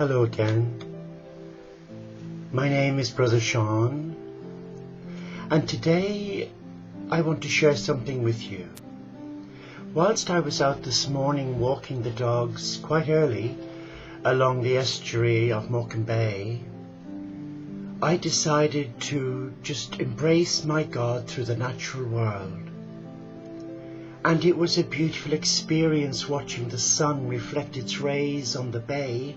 Hello again. My name is Brother Sean, and today I want to share something with you. Whilst I was out this morning walking the dogs quite early along the estuary of Morecambe Bay, I decided to just embrace my God through the natural world. And it was a beautiful experience watching the sun reflect its rays on the bay,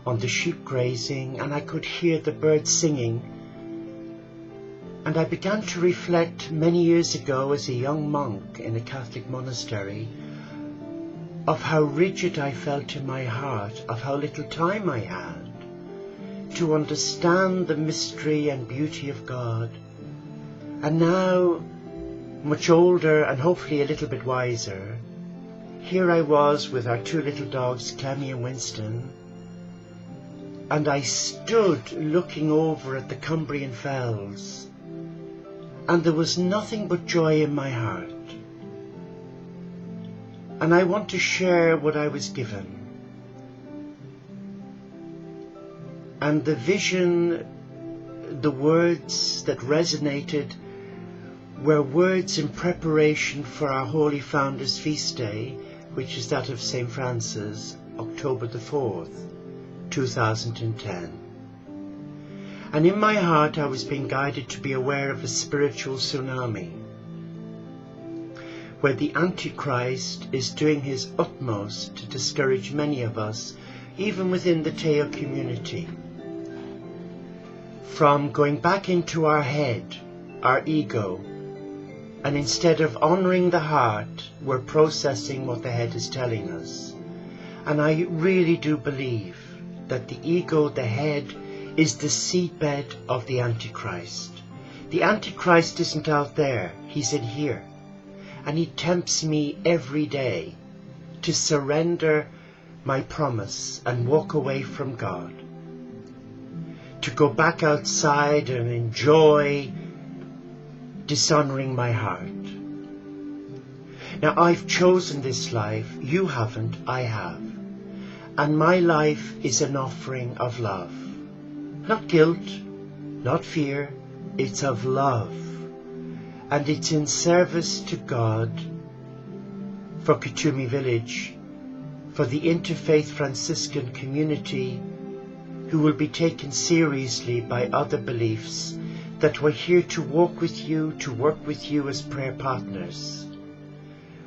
on the sheep grazing, and I could hear the birds singing. And I began to reflect many years ago as a young monk in a Catholic monastery of how rigid I felt in my heart, of how little time I had to understand the mystery and beauty of God. And now, much older and hopefully a little bit wiser, here I was with our two little dogs, Clemmy and Winston, and I stood looking over at the Cumbrian fells, and there was nothing but joy in my heart. And I want to share what I was given. And the vision, the words that resonated were words in preparation for our Holy Founder's Feast Day, which is that of St. Francis, October the 4th. 2010. And in my heart I was being guided to be aware of a spiritual tsunami where the Antichrist is doing his utmost to discourage many of us, even within the Teo community, from going back into our head, our ego, and instead of honouring the heart, we're processing what the head is telling us. And I really do believe that the ego, the head, is the seedbed of the Antichrist. The Antichrist isn't out there, he's in here. And he tempts me every day to surrender my promise and walk away from God. To go back outside and enjoy dishonouring my heart. Now I've chosen this life, you haven't, I have. And my life is an offering of love. Not guilt, not fear, it's of love. And it's in service to God, for Kutumi Village, for the interfaith Franciscan community who will be taken seriously by other beliefs, that we're here to walk with you, to work with you as prayer partners.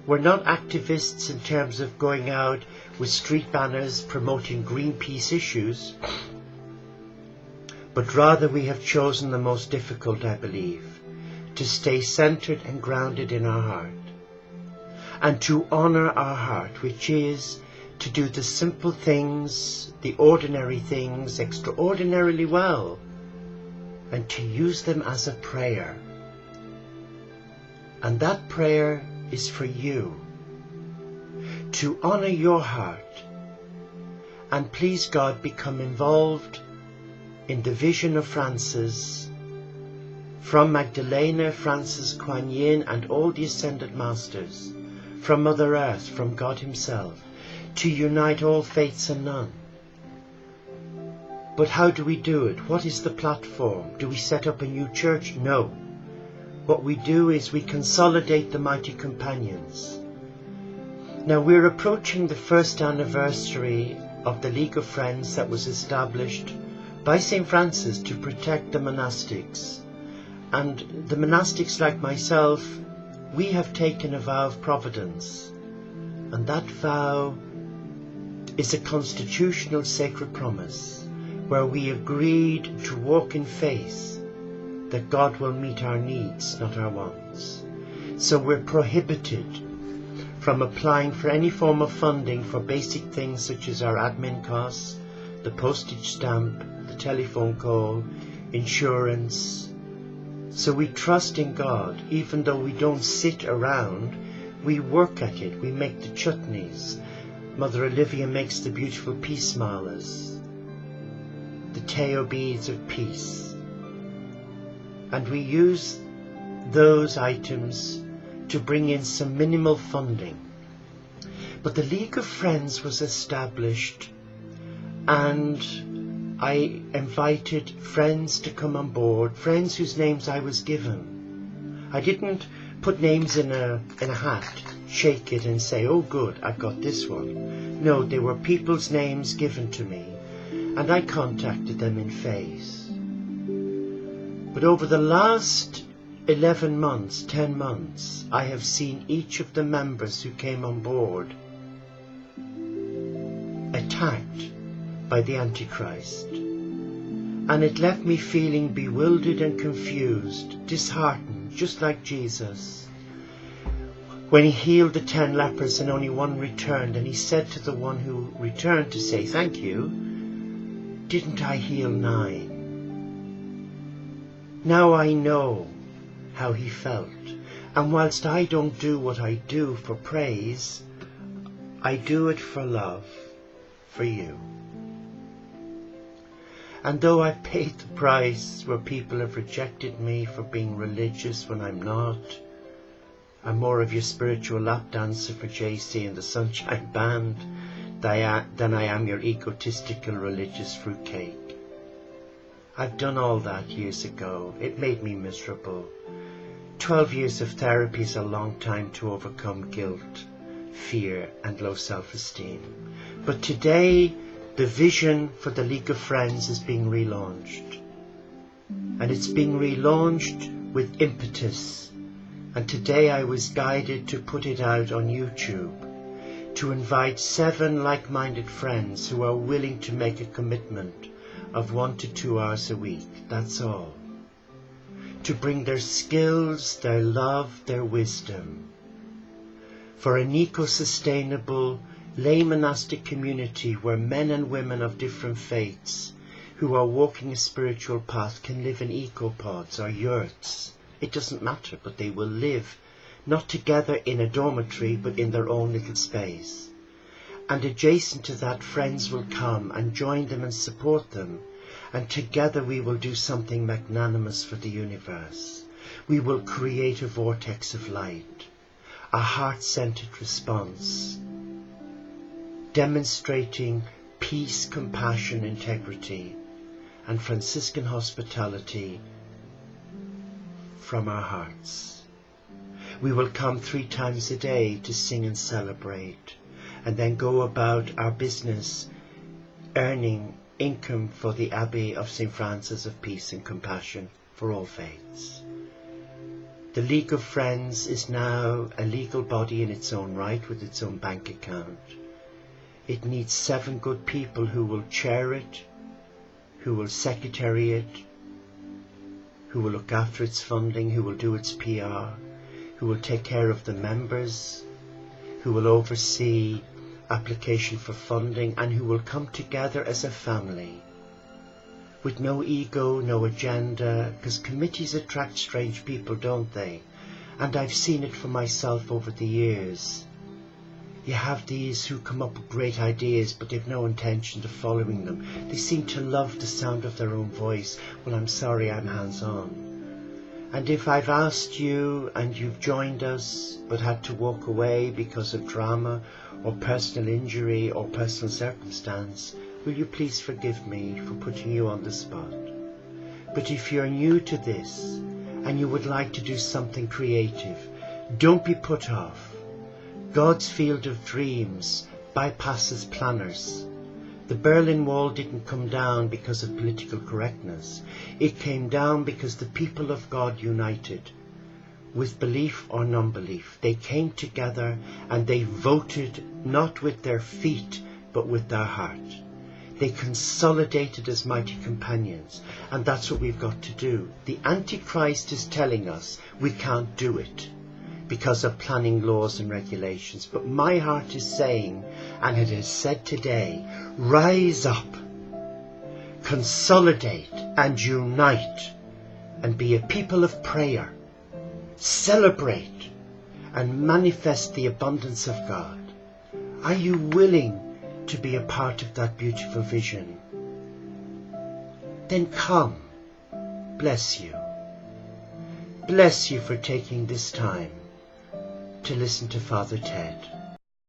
We're not activists in terms of going out with street banners promoting Greenpeace issues, but rather we have chosen the most difficult, I believe, to stay centred and grounded in our heart, and to honour our heart, which is to do the simple things, the ordinary things, extraordinarily well, and to use them as a prayer. And that prayer is for you, to honour your heart, and please God become involved in the vision of Francis, from Magdalena, Francis, Kuan Yin, and all the Ascended Masters, from Mother Earth, from God Himself, to unite all faiths and none. But how do we do it? What is the platform? Do we set up a new church? No. What we do is we consolidate the mighty companions. Now we're approaching the first anniversary of the League of Friends that was established by St. Francis to protect the monastics. And the monastics like myself, we have taken a vow of providence. And that vow is a constitutional sacred promise where we agreed to walk in faith that God will meet our needs, not our wants. So we're prohibited from applying for any form of funding for basic things such as our admin costs, the postage stamp, the telephone call, insurance. So we trust in God, even though we don't sit around, we work at it, we make the chutneys. Mother Olivia makes the beautiful peace malas, the Teo beads of peace. And we use those items to bring in some minimal funding. But the League of Friends was established And I invited friends to come on board, friends whose names I was given. I didn't put names in a hat, shake it and say, oh good, I've got this one. No, they were people's names given to me, and I contacted them in faith. But over the last 11 months, 10 months, I have seen each of the members who came on board attacked by the Antichrist. And it left me feeling bewildered and confused, disheartened, just like Jesus. When he healed the 10 lepers and only one returned, and he said to the one who returned to say, thank you, didn't I heal 9? Now I know how he felt. And whilst I don't do what I do for praise, I do it for love, for you. And though I've paid the price where people have rejected me for being religious when I'm not, I'm more of your spiritual lap dancer for JC and the Sunshine Band than I am your egotistical religious fruitcake. I've done all that years ago. It made me miserable. 12 years of therapy is a long time to overcome guilt, fear and low self-esteem. But today, the vision for the League of Friends is being relaunched. And it's being relaunched with impetus. And today I was guided to put it out on YouTube, to invite 7 like-minded friends who are willing to make a commitment of 1 to 2 hours a week, that's all. To bring their skills, their love, their wisdom. For an eco-sustainable, lay monastic community where men and women of different faiths who are walking a spiritual path can live in eco-pods or yurts. It doesn't matter, but they will live not together in a dormitory, but in their own little space. And adjacent to that, friends will come and join them and support them. And together we will do something magnanimous for the universe. We will create a vortex of light, a heart-centered response, demonstrating peace, compassion, integrity, and Franciscan hospitality from our hearts. We will come 3 times a day to sing and celebrate, and then go about our business earning income for the Abbey of St. Francis of Peace and Compassion for all faiths. The League of Friends is now a legal body in its own right with its own bank account. It needs 7 good people who will chair it, who will secretary it, who will look after its funding, who will do its PR, who will take care of the members, who will oversee application for funding, and who will come together as a family with no ego, no agenda, because committees attract strange people, don't they? And I've seen it for myself over the years. You have these who come up with great ideas, but they've no intention of following them. They seem to love the sound of their own voice. Well, I'm sorry, I'm hands-on. And if I've asked you and you've joined us but had to walk away because of drama or personal injury or personal circumstance, will you please forgive me for putting you on the spot? But if you're new to this and you would like to do something creative, don't be put off. God's field of dreams bypasses planners. The Berlin Wall didn't come down because of political correctness. It came down because the people of God united, with belief or non-belief. They came together and they voted not with their feet, but with their heart. They consolidated as mighty companions, and that's what we've got to do. The Antichrist is telling us we can't do it because of planning laws and regulations. But my heart is saying, and it is said today, rise up, consolidate and unite and be a people of prayer. Celebrate and manifest the abundance of God. Are you willing to be a part of that beautiful vision? Then come. Bless you. Bless you for taking this time to listen to Father Ted.